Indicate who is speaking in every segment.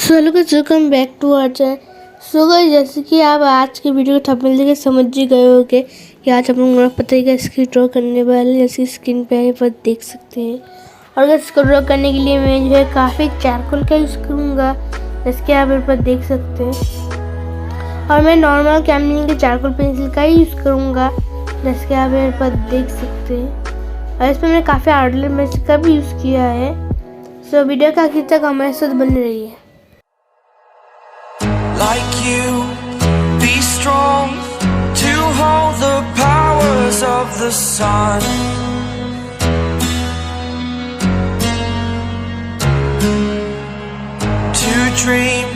Speaker 1: So hello guys, welcome back to our channel. So guys, जैसे कि आप आज के वीडियो को थंबनेल देख समझ ही गए होंगे कि आज हम लोग नोरा फतेही का स्किन ड्रॉ करने वाले हैं। जैसे स्क्रीन पे यहाँ पर देख सकते हैं। और इसको ड्रॉ करने के लिए मैं जो है काफ़ी चारकोल का यूज़ करूँगा, जैसे कि आप यहाँ पर देख सकते हैं। और मैं नॉर्मल कैमलिन के चारकोल पेंसिल का ही यूज़ करूँगा, जैसे कि आप यहाँ पर देख सकते हैं। और इसमें मैंने काफ़ी आउटलाइन पेंसिल का भी यूज़ किया है। सो वीडियो का आखिर तक हमारे साथ बने रहिए।
Speaker 2: Like you, be strong to hold the powers of the sun. To dream,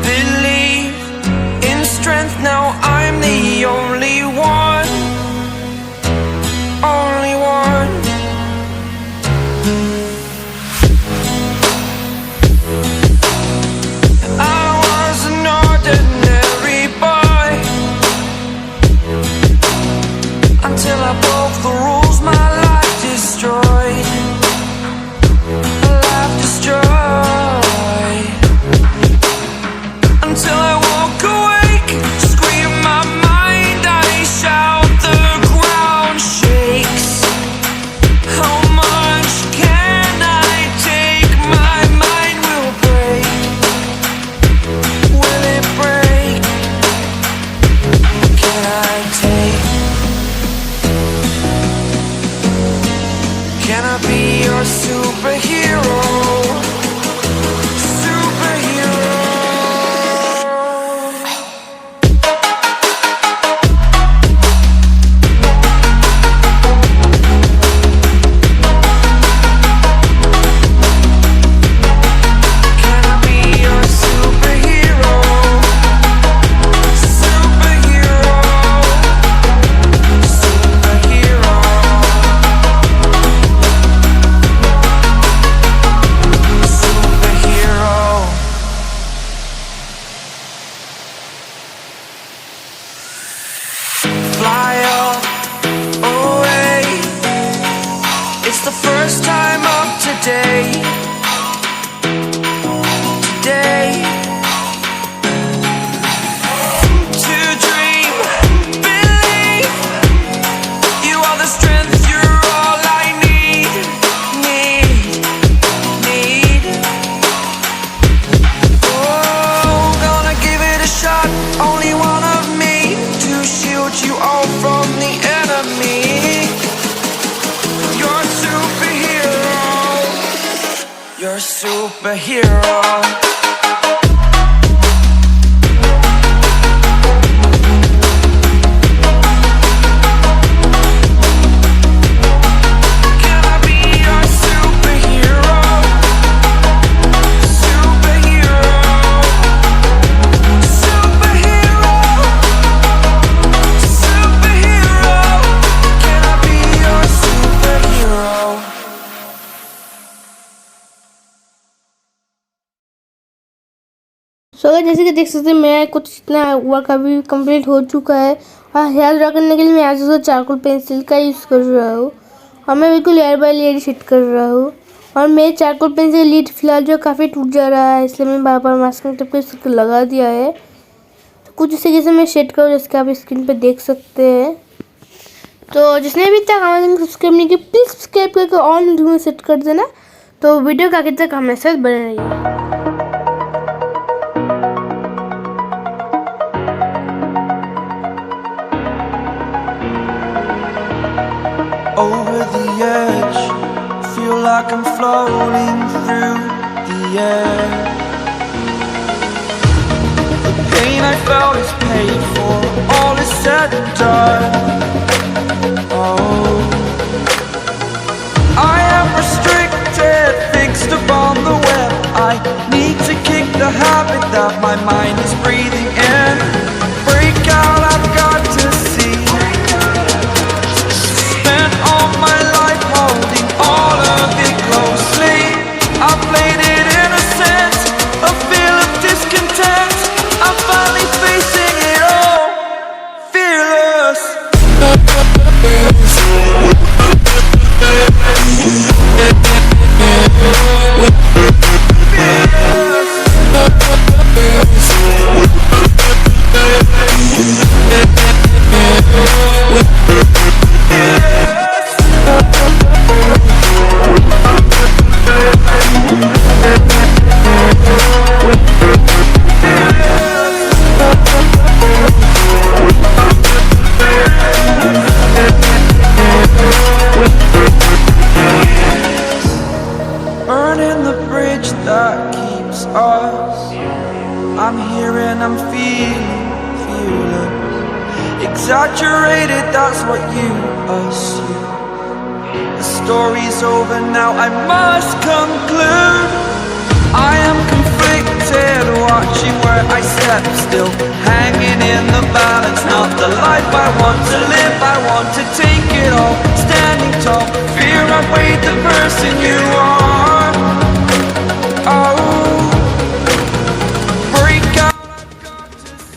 Speaker 2: believe in strength. Now I'm the only one, only one. Until I broke the rules, my life destroyed. Life destroyed. Until I woke awake, scream my mind, I shout, the ground shakes. How much can I take? My mind will break. Will it break? Can I take? Can I be your superhero? Superhero. Can I be your superhero? Superhero. Superhero. Fly up, away. It's the first time of today. Today. To dream, believe. You are the strength, you're all I need. Need. Oh, gonna give it a shot. Only one of me to shield you all from the enemy. You're a superhero. You're a superhero. Can I be your superhero? Superhero. Superhero. Superhero. Can I be your superhero?
Speaker 1: So guys, जैसे कि देख सकते हैं मैं कुछ इतना work अभी complete हो चुका है। और हेयर ड्रॉ करने के लिए मैं आज चारकोल पेंसिल का यूज़ कर रहा हूँ। और मैं बिल्कुल लेयर बाय लेयर शेड कर रहा हूँ। और मेरे चारकोल पेंसिल लीड फिलहाल जो काफ़ी टूट जा रहा है, इसलिए मैं बार बार मास्किंग टेप पे लगा दिया है। तो कुछ इस तरीके से मैं शेड करूँ, जैसे कि आप स्क्रीन पर देख सकते हैं। तो जिसने अभी तक हमारे चैनल को सब्सक्राइब नहीं किया, प्लीज़ सब्सक्राइब करके ऑल नोटिफिकेशन सेट कर देना। तो वीडियो का आखिर तक हमारे साथ बने रहिए।
Speaker 2: Over the edge, feel like I'm floating through the air. The pain I felt is paid for, all is said and done. Oh, I am restricted, fixed upon the web. I need to kick the habit that my mind is breathing in. Break out, I've got to see. Spent all my life holding all of it closely. I played it innocent, a feel of discontent. I'm finally facing it all. exaggerated, that's what you assume. The story's over now, I must conclude. I am conflicted, watching where I step still, hanging in the balance, not the life I want to live. I want to take it all, standing tall, fear I weighed the person you are. Oh, break out.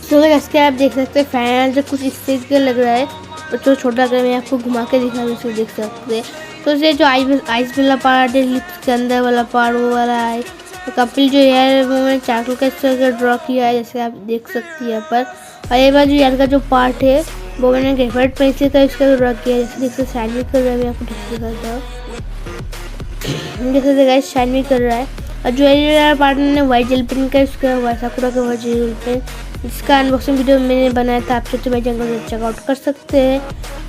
Speaker 1: तो इसके आप देख सकते हैं final जो कुछ इस चीज़ का लग रहा है, और जो छोटा अगर मैं आपको घुमा के दिखा दूँ देख सकते हैं। तो ये जो आइस वाला पार्ट है, लिप्स के अंदर वाला पार्ट वो वाला है। तो कपिल जो यार वो मैंने चाकू का इस तरह का ड्रॉ किया है, जैसे आप देख सकते हैं यहाँ पर। और ये बार जो यार का जो पार्ट है वो मैंने ग्रेफाइट पेंसिल का इसका ड्रॉ किया है, जैसे देख सकते शाइन भी कर रहा है। मैं आपको दिखाता हूँ, देख सकते गाइस शाइन भी कर रहा है। और जो ये पार्ट मैंने वाइट जेल पेन का इसका साकुरा का वाइट जेल पेन, इसका अनबॉक्सिंग वीडियो मैंने बनाया था, आप चाहे तो मेरे चैनल को चेकआउट कर सकते हैं।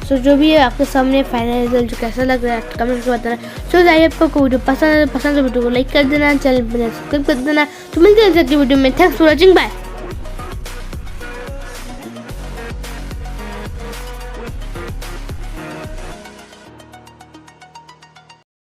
Speaker 1: सो जो भी है आपके सामने फाइनल रिजल्ट जो कैसा लग रहा है कमेंट करके बताना। सो जाइए आपको वीडियो पसंद तो वीडियो को लाइक कर देना, चैनल पर सब्सक्राइब कर देना। तो मिलते हैं अगली वीडियो में। Thanks for watching, bye.